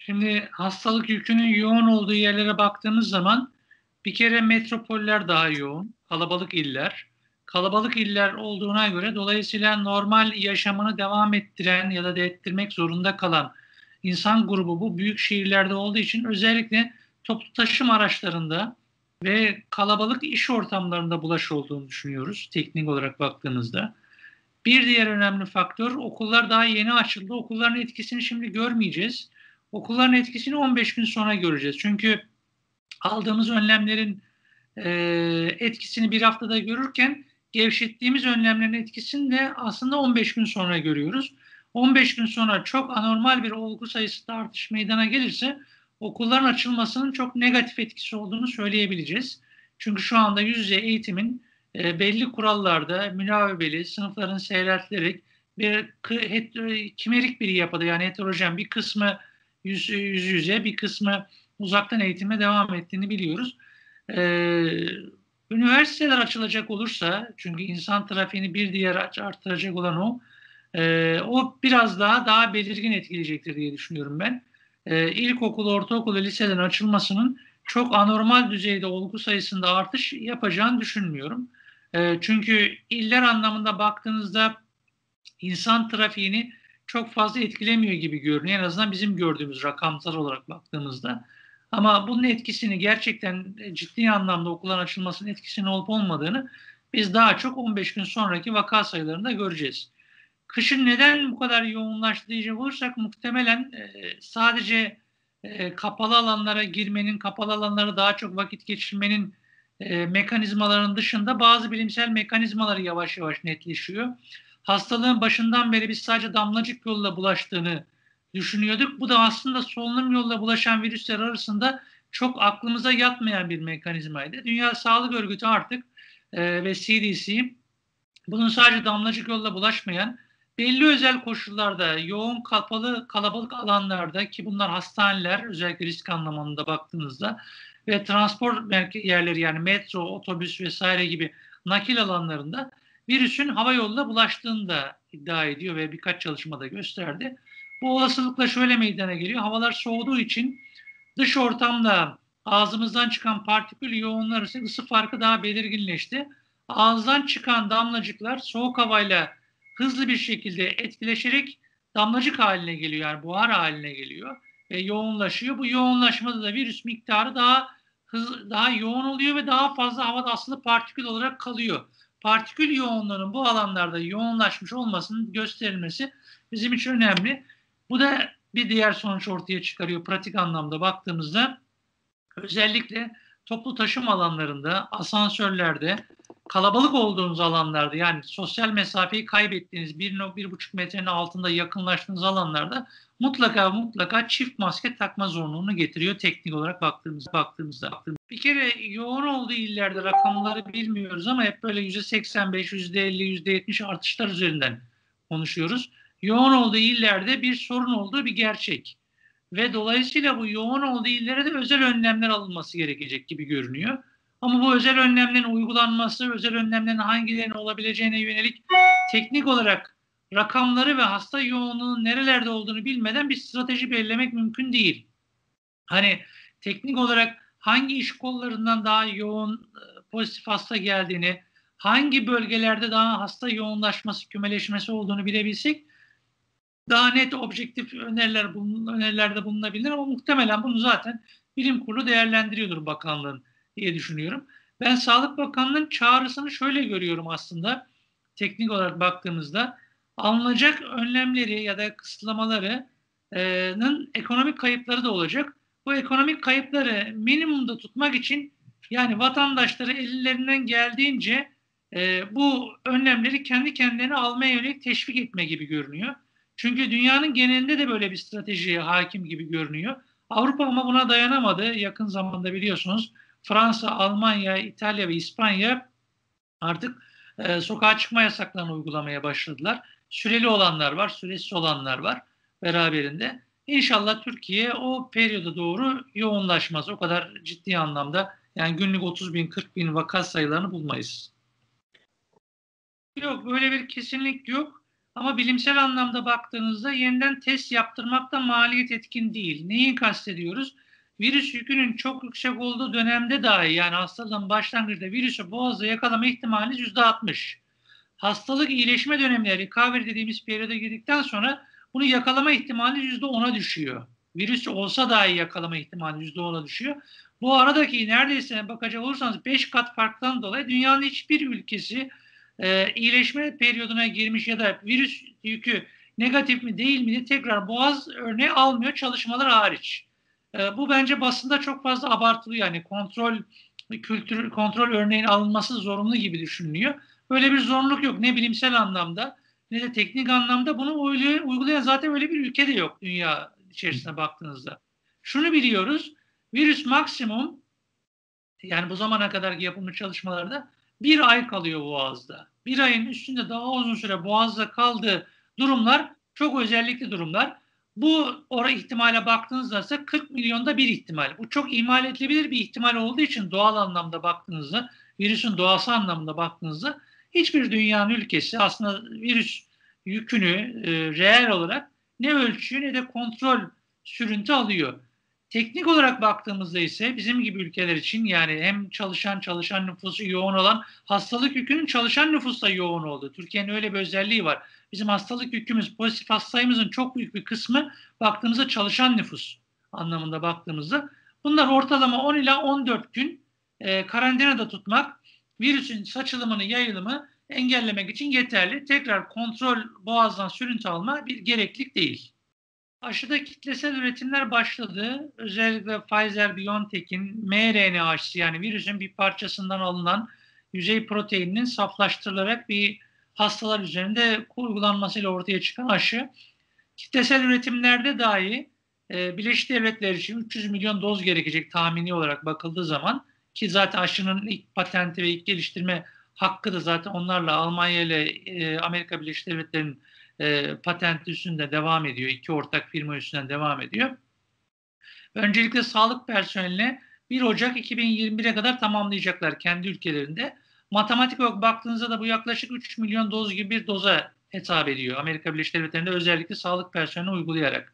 Şimdi hastalık yükünün yoğun olduğu yerlere baktığımız zaman bir kere metropoller daha yoğun, kalabalık iller. Kalabalık iller olduğuna göre dolayısıyla normal yaşamını devam ettiren ya da ettirmek zorunda kalan insan grubu bu büyük şehirlerde olduğu için özellikle toplu taşıma araçlarında ve kalabalık iş ortamlarında bulaşı olduğunu düşünüyoruz teknik olarak baktığımızda. Bir diğer önemli faktör okullar daha yeni açıldı. Okulların etkisini şimdi görmeyeceğiz. Okulların etkisini 15 gün sonra göreceğiz. Çünkü aldığımız önlemlerin e, etkisini bir haftada görürken gevşettiğimiz önlemlerin etkisini de aslında 15 gün sonra görüyoruz. 15 gün sonra çok anormal bir olgu sayısında artış meydana gelirse okulların açılmasının çok negatif etkisi olduğunu söyleyebileceğiz. Çünkü şu anda yüz yüze eğitimin belli kurallarda münavebeli, sınıfların seyreltilerek bir kimerik bir yapıda yani heterojen bir kısmı yüz yüze bir kısmı uzaktan eğitime devam ettiğini biliyoruz. Ee, Üniversiteler açılacak olursa çünkü insan trafiğini bir diğer artıracak olan o biraz daha belirgin etkileyecektir diye düşünüyorum ben. İlkokul, ortaokul ve liselerin açılmasının çok anormal düzeyde olgu sayısında artış yapacağını düşünmüyorum. Çünkü iller anlamında baktığınızda insan trafiğini çok fazla etkilemiyor gibi görünüyor. En azından bizim gördüğümüz rakamsal olarak baktığımızda. Ama bunun etkisini gerçekten ciddi anlamda okulların açılmasının etkisinin olup olmadığını biz daha çok 15 gün sonraki vaka sayılarında göreceğiz. Kışın neden bu kadar yoğunlaştı diyecek olursak muhtemelen sadece kapalı alanlara girmenin, kapalı alanlara daha çok vakit geçirmenin mekanizmaların dışında bazı bilimsel mekanizmaları yavaş yavaş netleşiyor. Hastalığın başından beri biz sadece damlacık yolla bulaştığını düşünüyorduk. Bu da aslında solunum yolla bulaşan virüsler arasında çok aklımıza yatmayan bir mekanizmaydı. Dünya Sağlık Örgütü artık ve CDC bunun sadece damlacık yolla bulaşmayan belli özel koşullarda yoğun kapalı kalabalık alanlarda ki bunlar hastaneler özellikle risk anlamında baktığınızda ve transport yerleri yani metro, otobüs vesaire gibi nakil alanlarında virüsün hava yoluyla bulaştığını da iddia ediyor ve birkaç çalışmada gösterdi. Bu olasılıkla şöyle meydana geliyor. Havalar soğuduğu için dış ortamda ağzımızdan çıkan partikül yoğunluğu arasında ısı farkı daha belirginleşti. Ağızdan çıkan damlacıklar soğuk havayla hızlı bir şekilde etkileşerek damlacık haline geliyor. Yani buhar haline geliyor ve yoğunlaşıyor. Bu yoğunlaşmada da virüs miktarı daha yoğun oluyor ve daha fazla havada asılı partikül olarak kalıyor. Partikül yoğunluğunun bu alanlarda yoğunlaşmış olmasının gösterilmesi bizim için önemli. Bu da bir diğer sonuç ortaya çıkarıyor pratik anlamda baktığımızda. Özellikle toplu taşıma alanlarında, asansörlerde, kalabalık olduğunuz alanlarda yani sosyal mesafeyi kaybettiğiniz 1,5 metrenin altında yakınlaştığınız alanlarda mutlaka çift maske takma zorunluluğunu getiriyor teknik olarak baktığımızda. Bir kere yoğun olduğu illerde rakamları bilmiyoruz ama hep böyle %85, %50, %70 artışlar üzerinden konuşuyoruz. Yoğun olduğu illerde bir sorun olduğu bir gerçek. Ve dolayısıyla bu yoğun olduğu illere de özel önlemler alınması gerekecek gibi görünüyor. Ama bu özel önlemlerin uygulanması, özel önlemlerin hangilerinin olabileceğine yönelik teknik olarak rakamları ve hasta yoğunluğunun nerelerde olduğunu bilmeden bir strateji belirlemek mümkün değil. Hani teknik olarak hangi iş kollarından daha yoğun pozitif hasta geldiğini, hangi bölgelerde daha hasta yoğunlaşması, kümeleşmesi olduğunu bilebilsek daha net objektif önerilerde bulunabilir ama muhtemelen bunu zaten bilim kurulu değerlendiriyordur bakanlığın diye düşünüyorum. Ben Sağlık Bakanlığı'nın çağrısını şöyle görüyorum aslında teknik olarak baktığımızda alınacak önlemleri ya da kısıtlamalarının ekonomik kayıpları da olacak. Bu ekonomik kayıpları minimumda tutmak için yani vatandaşları ellerinden geldiğince bu önlemleri kendi kendilerine almaya yönelik teşvik etme gibi görünüyor. Çünkü dünyanın genelinde de böyle bir stratejiye hakim gibi görünüyor. Avrupa ama buna dayanamadı. Yakın zamanda biliyorsunuz Fransa, Almanya, İtalya ve İspanya artık sokağa çıkma yasaklarını uygulamaya başladılar. Süreli olanlar var, süresiz olanlar var beraberinde. İnşallah Türkiye o periyoda doğru yoğunlaşmaz. O kadar ciddi anlamda yani günlük 30 bin, 40 bin vaka sayılarını bulmayız. Yok böyle bir kesinlik yok. Ama bilimsel anlamda baktığınızda yeniden test yaptırmak da maliyet etkin değil. Neyi kastediyoruz? Virüs yükünün çok yüksek olduğu dönemde dahi, yani hastalığın başlangıcında virüsü boğazda yakalama ihtimali %60. Hastalık iyileşme dönemleri, recovery dediğimiz periyoda girdikten sonra bunu yakalama ihtimali %10'a düşüyor. Virüs olsa dahi yakalama ihtimali %10'a düşüyor. Bu aradaki neredeyse bakacak olursanız 5 kat farktan dolayı dünyanın hiçbir ülkesi iyileşme periyoduna girmiş ya da virüs yükü negatif mi değil mi diye tekrar boğaz örneği almıyor, çalışmalar hariç. Bu bence basında çok fazla abartılıyor. Yani kontrol örneğin alınması zorunlu gibi düşünülüyor. Böyle bir zorunluluk yok. Ne bilimsel anlamda ne de teknik anlamda bunu uygulayan zaten öyle bir ülke de yok dünya içerisine baktığınızda. Şunu biliyoruz. Virüs maksimum, yani bu zamana kadar yapılmış çalışmalarda bir ay kalıyor boğazda. Bir ayın üstünde daha uzun süre boğazda kaldığı durumlar çok özellikli durumlar. Bu ihtimale baktığınızda ise 40 milyonda bir ihtimal. Bu çok ihmal edilebilir bir ihtimal olduğu için doğal anlamda baktığınızda, virüsün doğası anlamında baktığınızda hiçbir dünyanın ülkesi aslında virüs yükünü reel olarak ne ölçüyor ne de kontrol sürüntü alıyor. Teknik olarak baktığımızda ise bizim gibi ülkeler için, yani hem çalışan nüfusu yoğun olan, hastalık yükünün çalışan nüfusta yoğun olduğu. Türkiye'nin öyle bir özelliği var. Bizim hastalık yükümüz, pozitif hasta sayımızın çok büyük bir kısmı baktığımızda çalışan nüfus anlamında baktığımızda. Bunlar ortalama 10 ila 14 gün karantinada tutmak virüsün saçılımını, yayılımı engellemek için yeterli. Tekrar kontrol, boğazdan sürüntü alma bir gereklilik değil. Aşıda kitlesel üretimler başladı. Özellikle Pfizer-BioNTech'in mRNA aşısı, yani virüsün bir parçasından alınan yüzey proteininin saflaştırılarak bir hastalar üzerinde uygulanmasıyla ortaya çıkan aşı. Kitlesel üretimlerde dahi Birleşik Devletler için 300 milyon doz gerekecek tahmini olarak bakıldığı zaman, ki zaten aşının ilk patenti ve ilk geliştirme hakkı da zaten onlarla, Almanya ile Amerika Birleşik Devletleri'nin patenti üstünde devam ediyor. İki ortak firma üstünden devam ediyor. Öncelikle sağlık personeline 1 Ocak 2021'e kadar tamamlayacaklar kendi ülkelerinde. Matematik olarak baktığınızda da bu yaklaşık 3 milyon doz gibi bir doza hesap ediyor. Amerika Birleşik Devletleri'nde özellikle sağlık personeline uygulayarak.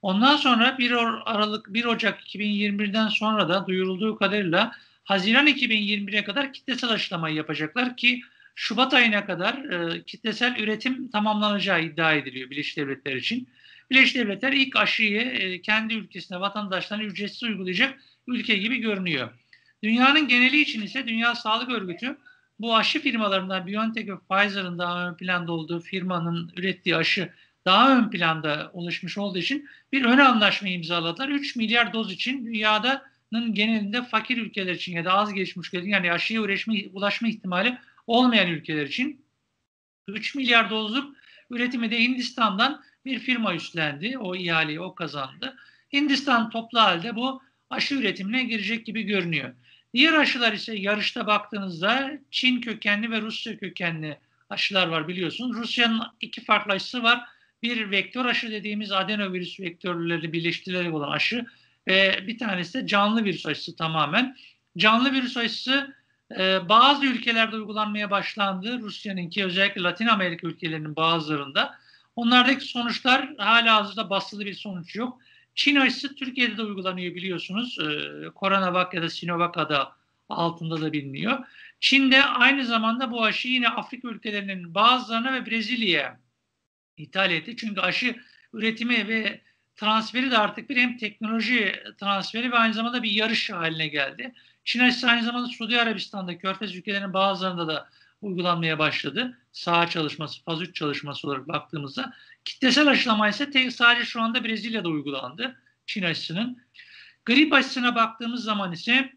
Ondan sonra 1 Ocak 2021'den sonra da duyurulduğu kadarıyla Haziran 2021'e kadar kitlesel aşılamayı yapacaklar ki Şubat ayına kadar kitlesel üretim tamamlanacağı iddia ediliyor Birleşik Devletler için. Birleşik Devletler ilk aşıyı kendi ülkesine vatandaşlarına ücretsiz uygulayacak ülke gibi görünüyor. Dünyanın geneli için ise Dünya Sağlık Örgütü bu aşı firmalarından BioNTech ve Pfizer'ın daha ön planda olduğu firmanın ürettiği aşı daha ön planda oluşmuş olduğu için bir ön anlaşma imzaladılar. 3 milyar doz için dünyanın genelinde fakir ülkeler için ya da az gelişmiş ülkeler, yani aşıya ulaşma ihtimali olmayan ülkeler için 3 milyar dozluk üretimi de Hindistan'dan bir firma üstlendi. O ihaleyi o kazandı. Hindistan toplu halde bu aşı üretimine girecek gibi görünüyor. Diğer aşılar ise yarışta baktığınızda Çin kökenli ve Rusya kökenli aşılar var biliyorsunuz. Rusya'nın iki farklı aşısı var. Bir vektör aşı dediğimiz adenovirüs vektörleri birleştirilerek olan aşı ve bir tanesi de canlı virüs aşısı tamamen. Canlı virüs aşısı bazı ülkelerde uygulanmaya başlandı. Rusya'nınki özellikle Latin Amerika ülkelerinin bazılarında. Onlardaki sonuçlar hala hazırda basılı bir sonuç yok. Çin aşısı Türkiye'de de uygulanıyor biliyorsunuz. CoronaVac ya da Sinovac adı altında da biliniyor. Çin de aynı zamanda bu aşıyı yine Afrika ülkelerinin bazılarına ve Brezilya'ya ithal etti. Çünkü aşı üretimi ve transferi de artık bir hem teknoloji transferi ve aynı zamanda bir yarış haline geldi. Çin aşısı aynı zamanda Suudi Arabistan'da, Körfez ülkelerinin bazılarında da uygulanmaya başladı. Saha çalışması, faz 3 çalışması olarak baktığımızda. Kitlesel aşılama ise sadece şu anda Brezilya'da uygulandı Çin aşısının. Grip aşısına baktığımız zaman ise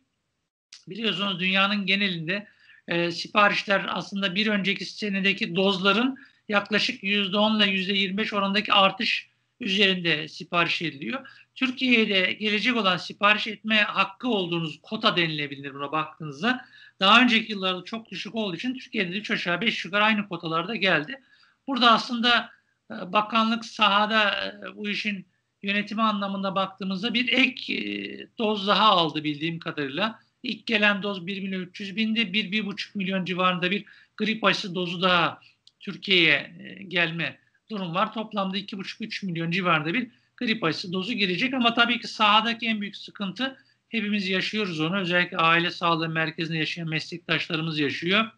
biliyorsunuz dünyanın genelinde siparişler aslında bir önceki senedeki dozların yaklaşık %10 ile %25 oranındaki artış üzerinde sipariş ediliyor. Türkiye'de gelecek olan sipariş etme hakkı olduğunuz kota denilebilir buna baktığınızda. Daha önceki yıllarda çok düşük olduğu için Türkiye'de 3 aşağı 5 yukarı aynı kotalarda geldi. Burada aslında bakanlık sahada bu işin yönetimi anlamında baktığımızda bir ek doz daha aldı bildiğim kadarıyla. İlk gelen doz 1 milyon 300 bindi. 1,5 milyon civarında bir grip aşısı dozu daha Türkiye'ye gelme durum var. Toplamda 2,5-3 milyon civarında bir grip aşısı dozu girecek ama tabii ki sahadaki en büyük sıkıntı, hepimiz yaşıyoruz onu. Özellikle aile sağlığı merkezinde yaşayan meslektaşlarımız yaşıyor.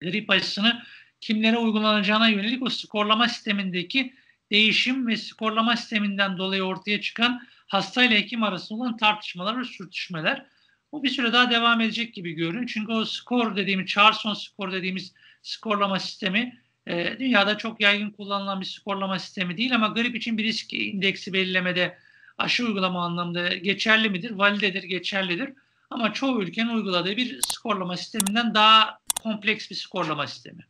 Grip aşısını kimlere uygulanacağına yönelik o skorlama sistemindeki değişim ve skorlama sisteminden dolayı ortaya çıkan hastayla hekim arasında olan tartışmalar ve sürtüşmeler. Bu bir süre daha devam edecek gibi görünüyor. Çünkü o skor dediğimiz, Charson skor dediğimiz skorlama sistemi dünyada çok yaygın kullanılan bir skorlama sistemi değil ama grip için bir risk indeksi belirlemede aşı uygulama anlamında geçerli midir? Validedir, geçerlidir. Ama çoğu ülkenin uyguladığı bir skorlama sisteminden daha kompleks bir skorlama sistemi.